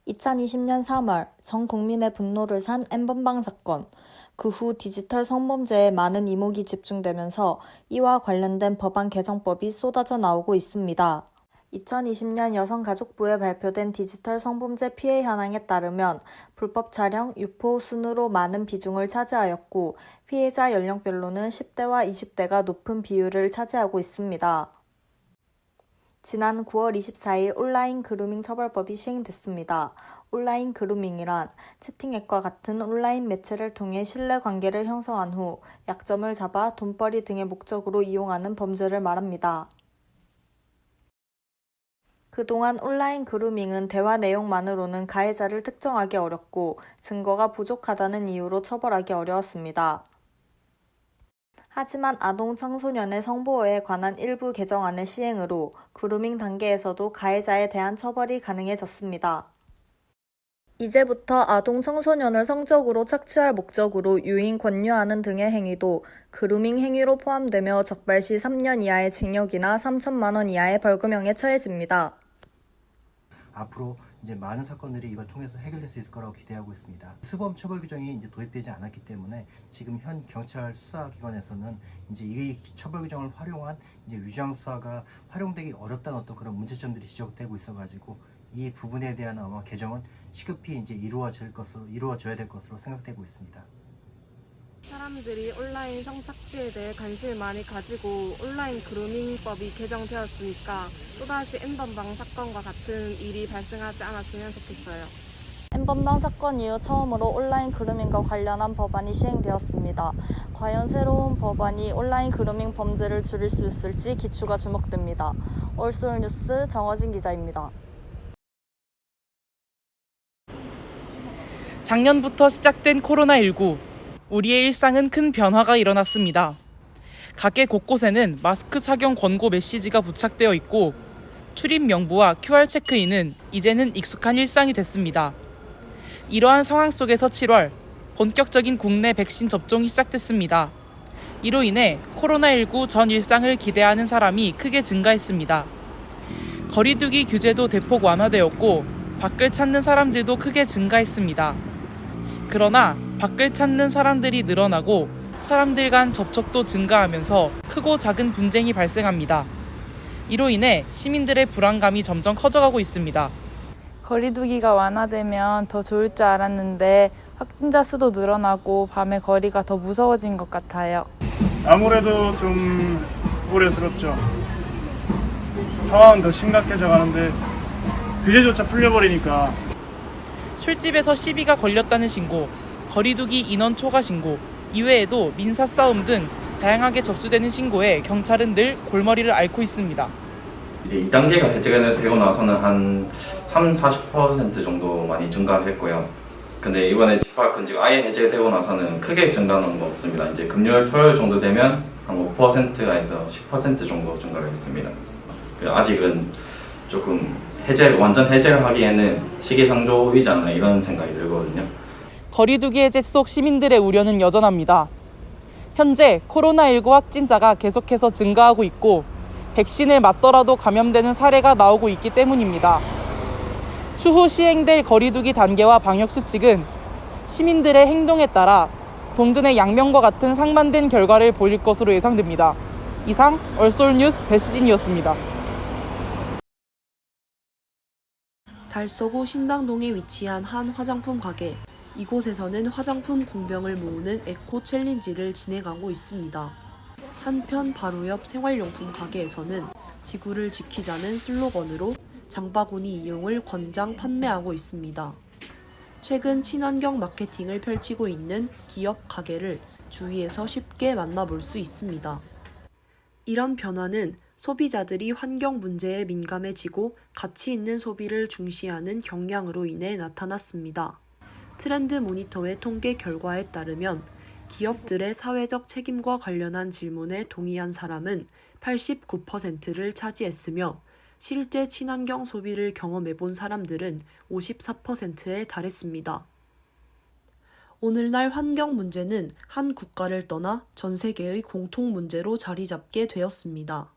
2020년 3월 전 국민의 분노를 산 N번방 사건, 그 후 디지털 성범죄에 많은 이목이 집중되면서 이와 관련된 법안 개정법이 쏟아져 나오고 있습니다. 2020년 여성가족부에 발표된 디지털 성범죄 피해 현황에 따르면 불법 촬영, 유포 순으로 많은 비중을 차지하였고 피해자 연령별로는 10대와 20대가 높은 비율을 차지하고 있습니다. 지난 9월 24일 온라인 그루밍 처벌법이 시행됐습니다. 온라인 그루밍이란 채팅앱과 같은 온라인 매체를 통해 신뢰관계를 형성한 후 약점을 잡아 돈벌이 등의 목적으로 이용하는 범죄를 말합니다. 그동안 온라인 그루밍은 대화 내용만으로는 가해자를 특정하기 어렵고 증거가 부족하다는 이유로 처벌하기 어려웠습니다. 하지만 아동 청소년의 성보호에 관한 일부 개정안의 시행으로 그루밍 단계에서도 가해자에 대한 처벌이 가능해졌습니다. 이제부터 아동 청소년을 성적으로 착취할 목적으로 유인 권유하는 등의 행위도 그루밍 행위로 포함되며 적발 시 3년 이하의 징역이나 3천만 원 이하의 벌금형에 처해집니다. 앞으로 이제 많은 사건들이 이걸 통해서 해결될 수 있을 거라고 기대하고 있습니다. 수범 처벌 규정이 이제 도입되지 않았기 때문에 지금 현 경찰 수사기관에서는 이제 이 처벌 규정을 활용한 이제 위장 수사가 활용되기 어렵다는 어떤 그런 문제점들이 지적되고 있어가지고 이 부분에 대한 아마 개정은 시급히 이제 이루어져야 될 것으로 생각되고 있습니다. 사람들이 온라인 성착취에 대해 관심을 많이 가지고 온라인 그루밍법이 개정되었으니까 또다시 N번방 사건과 같은 일이 발생하지 않았으면 좋겠어요. N번방 사건 이후 처음으로 온라인 그루밍과 관련한 법안이 시행되었습니다. 과연 새로운 법안이 온라인 그루밍 범죄를 줄일 수 있을지 기추가 주목됩니다. 올솔뉴스 정어진 기자입니다. 작년부터 시작된 코로나19. 우리의 일상은 큰 변화가 일어났습니다. 가게 곳곳에는 마스크 착용 권고 메시지가 부착되어 있고 출입 명부와 QR 체크인은 이제는 익숙한 일상이 됐습니다. 이러한 상황 속에서 7월 본격적인 국내 백신 접종이 시작됐습니다. 이로 인해 코로나19 전 일상을 기대하는 사람이 크게 증가했습니다. 거리두기 규제도 대폭 완화되었고 밖을 찾는 사람들도 크게 증가했습니다. 그러나 밖을 찾는 사람들이 늘어나고 사람들 간 접촉도 증가하면서 크고 작은 분쟁이 발생합니다. 이로 인해 시민들의 불안감이 점점 커져가고 있습니다. 거리두기가 완화되면 더 좋을 줄 알았는데 확진자 수도 늘어나고 밤에 거리가 더 무서워진 것 같아요. 아무래도 좀 우려스럽죠. 상황은 더 심각해져 가는데 규제조차 풀려버리니까. 술집에서 시비가 걸렸다는 신고, 거리두기 인원 초과 신고, 이외에도 민사싸움 등 다양하게 접수되는 신고에 경찰은 늘 골머리를 앓고 있습니다. 이제 2단계가 해제가 되고 나서는 한 30-40% 정도 많이 증가했고요. 근데 이번에 집합금지가 아예 해제되고 나서는 크게 증가하는 거 없습니다. 이제 금요일, 토요일 정도 되면 한 5%에서 10% 정도 증가를 했습니다. 아직은 조금 완전 해제를 하기에는 시기상조이지 않나 이런 생각이 들거든요. 거리두기 해제 속 시민들의 우려는 여전합니다. 현재 코로나19 확진자가 계속해서 증가하고 있고 백신을 맞더라도 감염되는 사례가 나오고 있기 때문입니다. 추후 시행될 거리두기 단계와 방역수칙은 시민들의 행동에 따라 동전의 양면과 같은 상반된 결과를 보일 것으로 예상됩니다. 이상 얼솔뉴스 배수진이었습니다. 달서구 신당동에 위치한 한 화장품 가게. 이곳에서는 화장품 공병을 모으는 에코 챌린지를 진행하고 있습니다. 한편 바로 옆 생활용품 가게에서는 지구를 지키자는 슬로건으로 장바구니 이용을 권장 판매하고 있습니다. 최근 친환경 마케팅을 펼치고 있는 기업 가게를 주위에서 쉽게 만나볼 수 있습니다. 이런 변화는 소비자들이 환경 문제에 민감해지고 가치 있는 소비를 중시하는 경향으로 인해 나타났습니다. 트렌드 모니터의 통계 결과에 따르면 기업들의 사회적 책임과 관련한 질문에 동의한 사람은 89%를 차지했으며 실제 친환경 소비를 경험해본 사람들은 54%에 달했습니다. 오늘날 환경 문제는 한 국가를 떠나 전 세계의 공통 문제로 자리 잡게 되었습니다.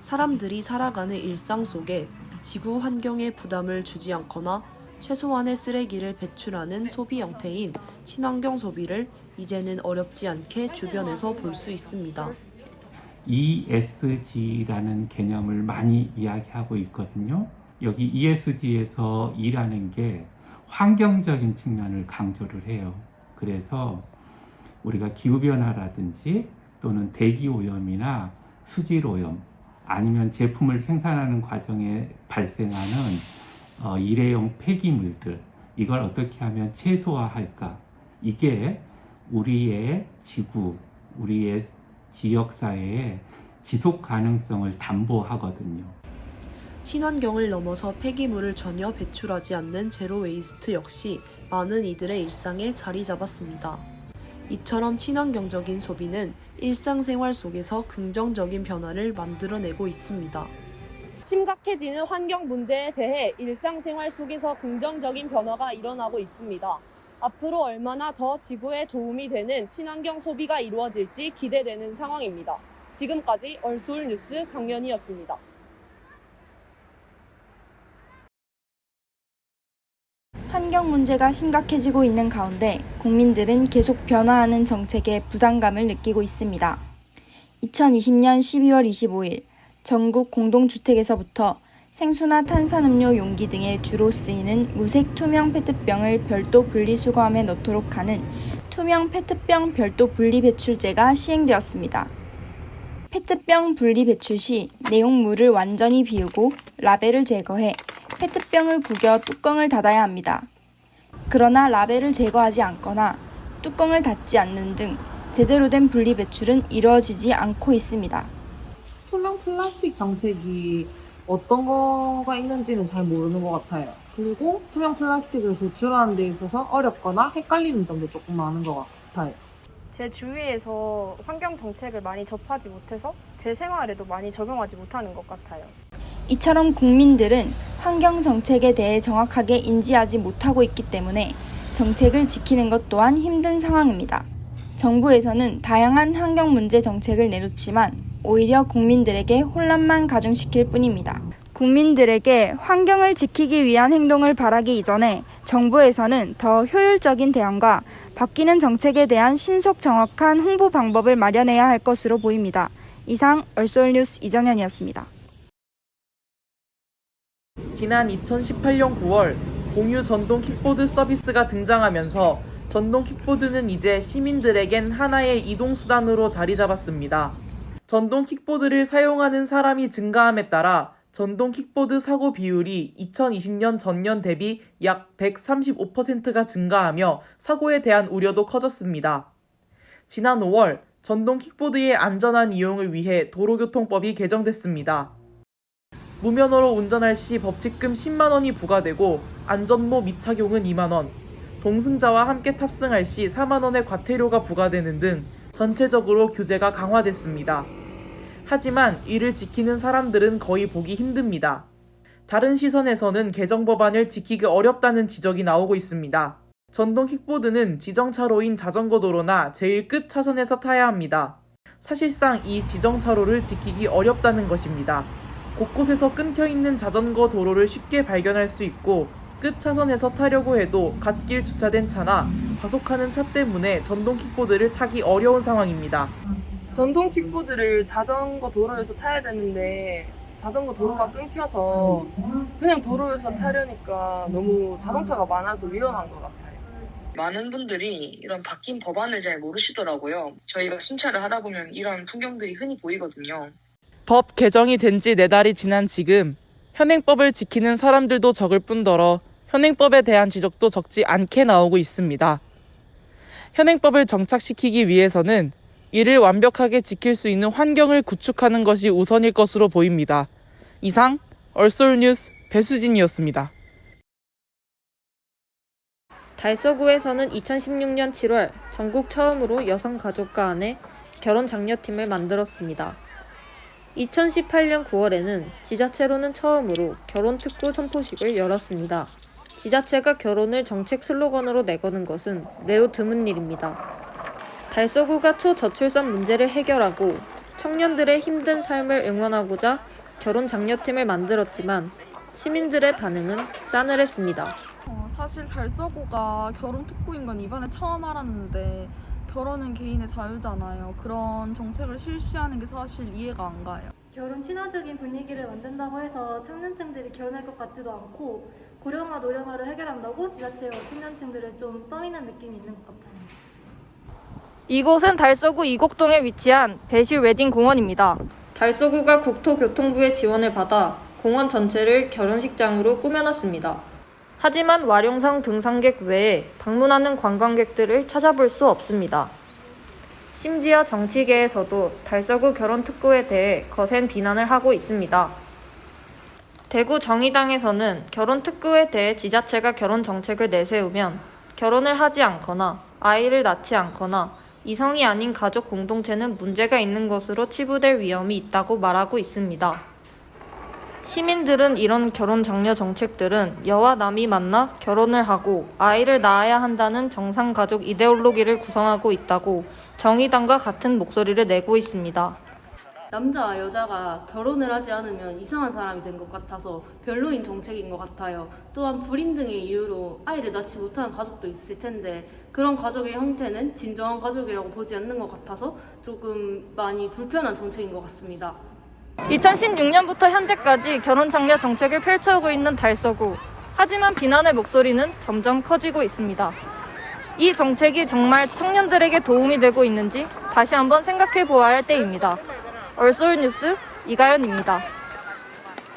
사람들이 살아가는 일상 속에 지구 환경에 부담을 주지 않거나 최소한의 쓰레기를 배출하는 소비 형태인 친환경 소비를 이제는 어렵지 않게 주변에서 볼 수 있습니다. ESG라는 개념을 많이 이야기하고 있거든요. 여기 ESG에서 E라는 게 환경적인 측면을 강조를 해요. 그래서 우리가 기후변화라든지 또는 대기오염이나 수질오염 아니면 제품을 생산하는 과정에 발생하는 일회용 폐기물들, 이걸 어떻게 하면 최소화할까? 이게 우리의 지구, 우리의 지역사회의 지속 가능성을 담보하거든요. 친환경을 넘어서 폐기물을 전혀 배출하지 않는 제로 웨이스트 역시 많은 이들의 일상에 자리 잡았습니다. 이처럼 친환경적인 소비는 일상생활 속에서 긍정적인 변화를 만들어내고 있습니다. 심각해지는 환경 문제에 대해 일상생활 속에서 긍정적인 변화가 일어나고 있습니다. 앞으로 얼마나 더 지구에 도움이 되는 친환경 소비가 이루어질지 기대되는 상황입니다. 지금까지 얼소울 뉴스 장연희였습니다. 환경 문제가 심각해지고 있는 가운데 국민들은 계속 변화하는 정책에 부담감을 느끼고 있습니다. 2020년 12월 25일 전국 공동주택에서부터 생수나 탄산음료 용기 등에 주로 쓰이는 무색 투명 페트병을 별도 분리수거함에 넣도록 하는 투명 페트병 별도 분리배출제가 시행되었습니다. 페트병 분리배출 시 내용물을 완전히 비우고 라벨을 제거해 페트병을 구겨 뚜껑을 닫아야 합니다. 그러나 라벨을 제거하지 않거나 뚜껑을 닫지 않는 등 제대로 된 분리배출은 이루어지지 않고 있습니다. 투명 플라스틱 정책이 어떤 거가 있는지는 잘 모르는 것 같아요. 그리고 투명 플라스틱을 배출하는 데 있어서 어렵거나 헷갈리는 점도 조금 많은 것 같아요. 제 주위에서 환경 정책을 많이 접하지 못해서 제 생활에도 많이 적용하지 못하는 것 같아요. 이처럼 국민들은 환경 정책에 대해 정확하게 인지하지 못하고 있기 때문에 정책을 지키는 것 또한 힘든 상황입니다. 정부에서는 다양한 환경 문제 정책을 내놓지만 오히려 국민들에게 혼란만 가중시킬 뿐입니다. 국민들에게 환경을 지키기 위한 행동을 바라기 이전에 정부에서는 더 효율적인 대응과 바뀌는 정책에 대한 신속 정확한 홍보 방법을 마련해야 할 것으로 보입니다. 이상 얼소울 뉴스 이정현이었습니다. 지난 2018년 9월 공유 전동 킥보드 서비스가 등장하면서 전동 킥보드는 이제 시민들에겐 하나의 이동수단으로 자리 잡았습니다. 전동 킥보드를 사용하는 사람이 증가함에 따라 전동 킥보드 사고 비율이 2020년 전년 대비 약 135%가 증가하며 사고에 대한 우려도 커졌습니다. 지난 5월 전동 킥보드의 안전한 이용을 위해 도로교통법이 개정됐습니다. 무면허로 운전할 시 법칙금 10만 원이 부과되고 안전모 미착용은 2만 원, 동승자와 함께 탑승할 시 4만 원의 과태료가 부과되는 등 전체적으로 규제가 강화됐습니다. 하지만 이를 지키는 사람들은 거의 보기 힘듭니다. 다른 시선에서는 개정 법안을 지키기 어렵다는 지적이 나오고 있습니다. 전동 킥보드는 지정차로인 자전거 도로나 제일 끝 차선에서 타야 합니다. 사실상 이 지정차로를 지키기 어렵다는 것입니다. 곳곳에서 끊겨있는 자전거 도로를 쉽게 발견할 수 있고 끝 차선에서 타려고 해도 갓길 주차된 차나 과속하는 차 때문에 전동 킥보드를 타기 어려운 상황입니다. 전동 킥보드를 자전거 도로에서 타야 되는데 자전거 도로가 끊겨서 그냥 도로에서 타려니까 너무 자동차가 많아서 위험한 것 같아요. 많은 분들이 이런 바뀐 법안을 잘 모르시더라고요. 저희가 순찰을 하다 보면 이런 풍경들이 흔히 보이거든요. 법 개정이 된 지 4달이 지난 지금 현행법을 지키는 사람들도 적을 뿐더러 현행법에 대한 지적도 적지 않게 나오고 있습니다. 현행법을 정착시키기 위해서는 이를 완벽하게 지킬 수 있는 환경을 구축하는 것이 우선일 것으로 보입니다. 이상 얼소울 뉴스 배수진이었습니다. 달서구에서는 2016년 7월 전국 처음으로 여성가족과 안에 결혼장려팀을 만들었습니다. 2018년 9월에는 지자체로는 처음으로 결혼특구 선포식을 열었습니다. 지자체가 결혼을 정책 슬로건으로 내거는 것은 매우 드문 일입니다. 달서구가 초저출산 문제를 해결하고 청년들의 힘든 삶을 응원하고자 결혼장려팀을 만들었지만 시민들의 반응은 싸늘했습니다. 사실 달서구가 결혼 특구인 건 이번에 처음 알았는데 결혼은 개인의 자유잖아요. 그런 정책을 실시하는 게 사실 이해가 안 가요. 결혼 친화적인 분위기를 만든다고 해서 청년층들이 결혼할 것 같지도 않고 고령화 노령화를 해결한다고 지자체와 청년층들을 좀 떠미는 느낌이 있는 것 같아요. 이곳은 달서구 이곡동에 위치한 배실 웨딩 공원입니다. 달서구가 국토교통부의 지원을 받아 공원 전체를 결혼식장으로 꾸며놨습니다. 하지만 와룡산 등산객 외에 방문하는 관광객들을 찾아볼 수 없습니다. 심지어 정치계에서도 달서구 결혼특구에 대해 거센 비난을 하고 있습니다. 대구 정의당에서는 결혼특구에 대해 지자체가 결혼 정책을 내세우면 결혼을 하지 않거나 아이를 낳지 않거나 이성이 아닌 가족 공동체는 문제가 있는 것으로 치부될 위험이 있다고 말하고 있습니다. 시민들은 이런 결혼 장려 정책들은 여와 남이 만나 결혼을 하고 아이를 낳아야 한다는 정상가족 이데올로기를 구성하고 있다고 정의당과 같은 목소리를 내고 있습니다. 남자와 여자가 결혼을 하지 않으면 이상한 사람이 된 것 같아서 별로인 정책인 것 같아요. 또한 불임 등의 이유로 아이를 낳지 못하는 가족도 있을 텐데 그런 가족의 형태는 진정한 가족이라고 보지 않는 것 같아서 조금 많이 불편한 정책인 것 같습니다. 2016년부터 현재까지 결혼 장려 정책을 펼쳐오고 있는 달서구. 하지만 비난의 목소리는 점점 커지고 있습니다. 이 정책이 정말 청년들에게 도움이 되고 있는지 다시 한번 생각해 보아야 할 때입니다. 얼소울뉴스 이가연입니다.